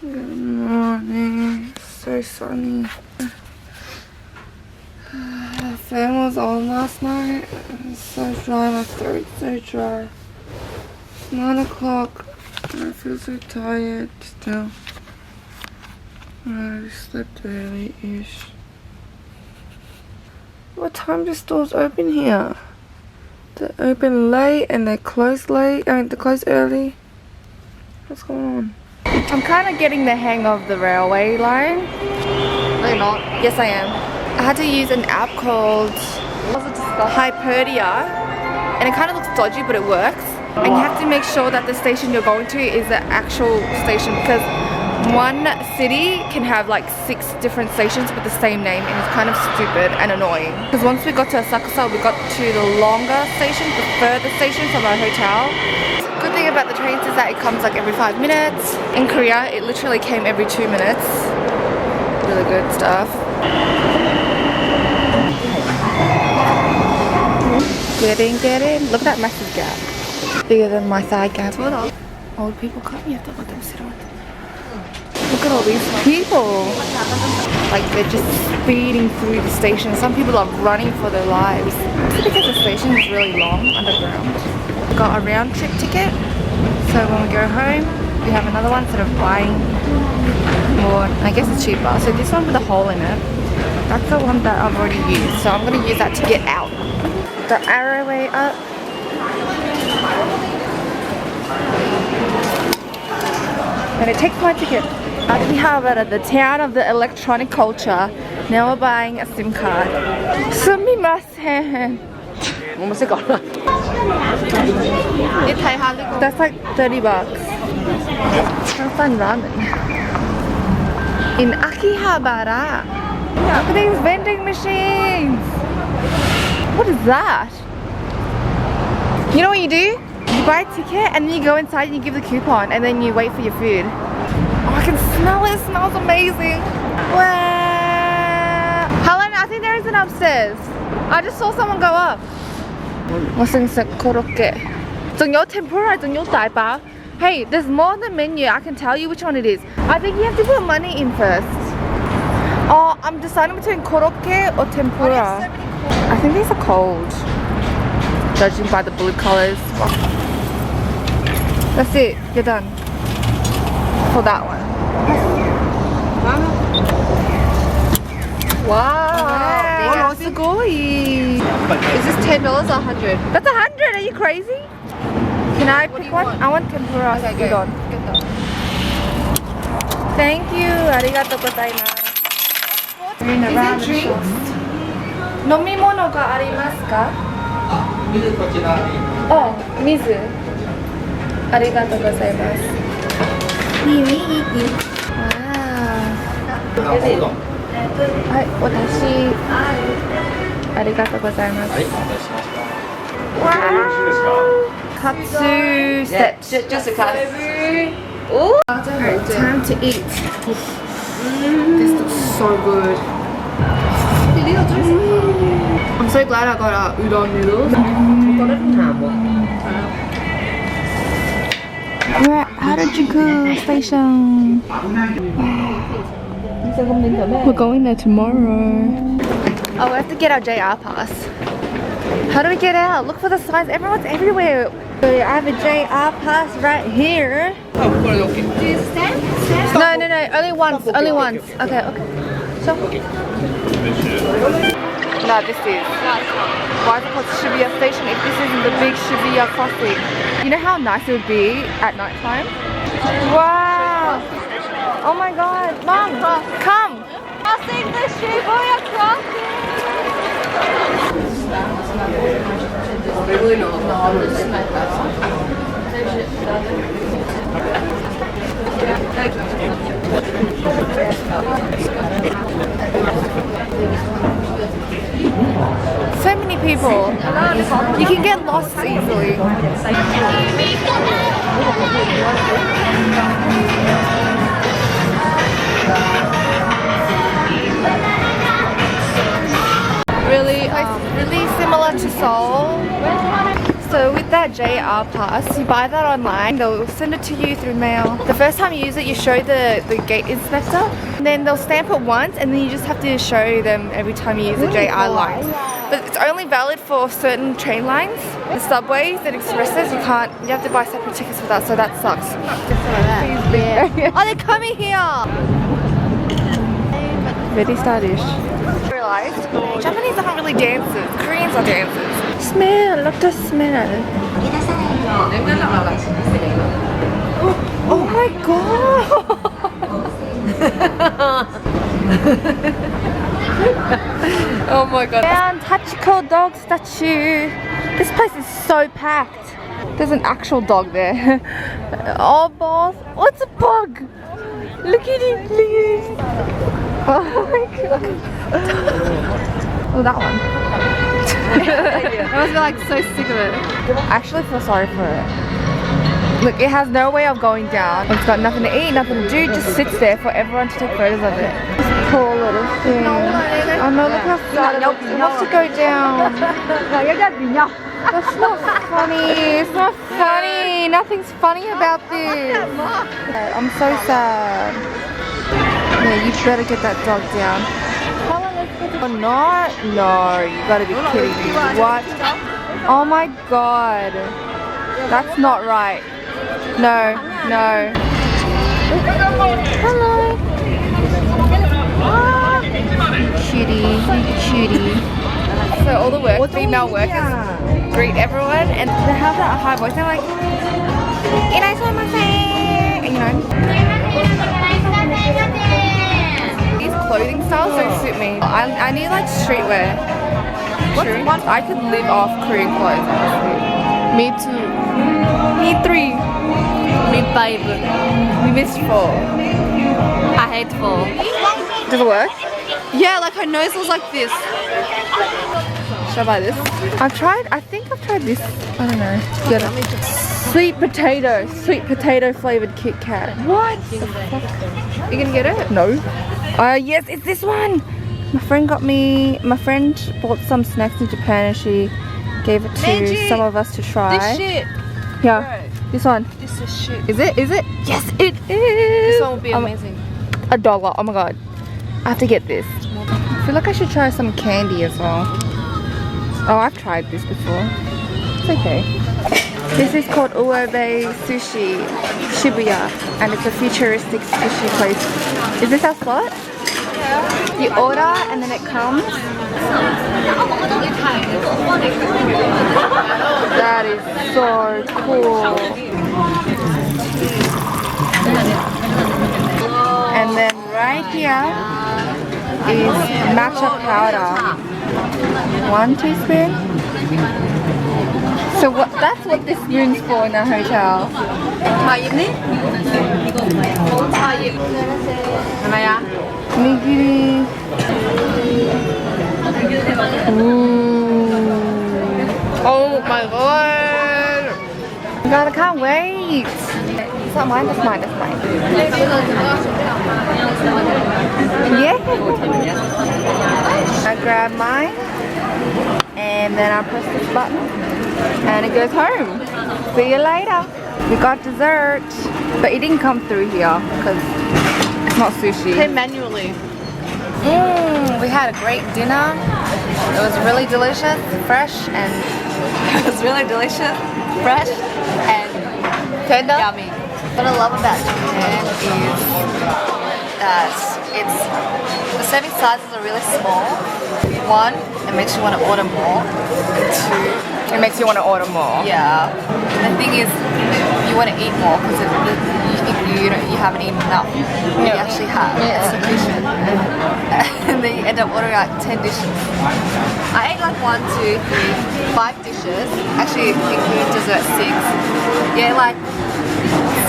Good morning. So sunny. The fan was on last night. It's so dry, my throat's so dry. It's 9 o'clock and I feel so tired still. I slept early-ish. What time do stores open here? They open late and they close late. I mean, they close early. What's going on? I'm kind of getting the hang of the railway line. No, you're not. Yes, I am. I had to use an app called Hyperdia, and it kind of looks dodgy, but it works. And you have to make sure that the station you're going to is the actual station, because one city can have like 6 different stations with the same name, and it's kind of stupid and annoying. Because once we got to Asakusa, we got to the longer station, the further station from our hotel. Good thing about the trains is that it comes like every 5 minutes. In Korea, it literally came every 2 minutes. Really good stuff. Get in. Look at that massive gap. Bigger than my thigh gap. Old people come, you have to let them sit on. Look at all these people. Like they're just speeding through the station. Some people are running for their lives. It's because the station is really long underground. We got a round trip ticket. So when we go home, we have another one instead of buying more. I guess it's cheaper. So this one with a hole in it. That's the one that I've already used. So I'm going to use that to get out. The arrow way up. And it takes my ticket. Akihabara, the town of the electronic culture. Now we're buying a SIM card. Sumimasen. That's like $30. Trying to find ramen. In Akihabara. Look at these vending machines. What is that? You know what you do? You buy a ticket and then you go inside and you give the coupon and then you wait for your food. Oh, I can smell it. It smells amazing. Wow. Helen, I think there is an upstairs. I just saw someone go up. What's in the korokke? Tempura. Hey, there's more on the menu. I can tell you which one it is. I think you have to put money in first. Oh, I'm deciding between korokke or tempura. I think these are cold, judging by the blue colors. That's it. You're done. For that one. Wow. Sugoi. Is this $10 or $100? That's $100. Are you crazy? Can I pick one? I want tempura. Okay, good on. Thank you. Arigatou gozaimasu. We're in a ramen shop. 飲み物がありますか? 水こちらに。Oh, 水。ありがとうございます。はい、私。ありがとうございます。はい、お待たせしました。わー。Katsu set. Just a katsu. Oh. Alright, time to eat. This looks so good. I'm so glad I got udon noodles. We're at Hachiko station. We're going there tomorrow. Oh, we have to get our JR pass. How do we get out? Look for the signs. Everyone's everywhere. So I have a JR pass right here. Do you stand? No. Only once. Okay. So. No, this is. Why is it called Shibuya station if this isn't the big Shibuya crossing? You know how nice it would be at night time? Wow! Oh my god, Mom, come! I'll sing the Shibuya crossing! So many people. You can get lost easily. Really similar to Seoul. So with that JR pass, you buy that online, they'll send it to you through mail. The first time you use it, you show the gate inspector, and then they'll stamp it once, and then you just have to show them every time you use the JR lines. But it's only valid for certain train lines. The subways and expresses, you have to buy separate tickets for that, so that sucks. Just like that. Yeah. Oh, they're coming here! Very stylish. I realized Japanese aren't really dancers, Koreans are dancers. Smell, love the smell. Oh my god! Oh my god. Found Hachiko Dog Statue. This place is so packed. There's an actual dog there. Oh boss. Oh, it's a bug! Look at it, please. Oh my god. Oh, that one. I must be like so sick of it. I actually feel sorry for it. Look, it has no way of going down. It's got nothing to eat, nothing to do, just sits there for everyone to take photos of it. This poor little thing. Oh no, look how sad it looks. It wants to go down. That's not funny. It's not funny. Nothing's funny about this. I'm so sad. Yeah, you better get that dog down. Or not? No, you gotta be kidding me. What? Oh my god. That's not right. No, no. Hello. Cutie, cutie. So all the female workers greet everyone and they have that high voice. They're like, you know. These clothing styles don't suit me. I need like streetwear. True. I could live off Korean clothes, honestly. Me too. Me 3. Me 5. We missed 4. I hate 4. Does it work? Yeah, like her nose was like this. Should I buy this? I think I've tried this. I don't know. Get it. Sweet potato flavored Kit Kat. What? The fuck? You gonna get it? No. Yes, it's this one. My friend bought some snacks in Japan and she gave it to some of us to try. This shit. Yeah. Bro, this one. this is shit. Is it? Yes, it is. This one would be amazing. $1. Oh my god. I have to get this. I feel like I should try some candy as well. Oh, I've tried this before. It's okay. This is called Uobei Sushi, Shibuya, and it's a futuristic sushi place. Is this our spot? Yeah. You order and then it comes. That is so cool. And then right here is matcha powder. 1 teaspoon. So that's what this spoon's for in a hotel. Nigiri. Ooh. Oh my god. God, I can't wait. It's not mine, that's mine, that's mine. Yeah. I grab mine and then I press this button and it goes home. See you later. We got dessert, but it didn't come through here because it's not sushi. Pay manually. We had a great dinner. It was really delicious, fresh and tender. Yummy. What I love about Japan is that the serving sizes are really small. 1, it makes you want to order more. And 2, it makes you want to order more. Yeah. And the thing is, you want to eat more because you haven't eaten enough. You actually have. It's sufficient. And then you end up ordering like 10 dishes. I ate like 1, 2, 3, 5 dishes. Actually, including dessert 6. Yeah, like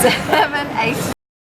7, 8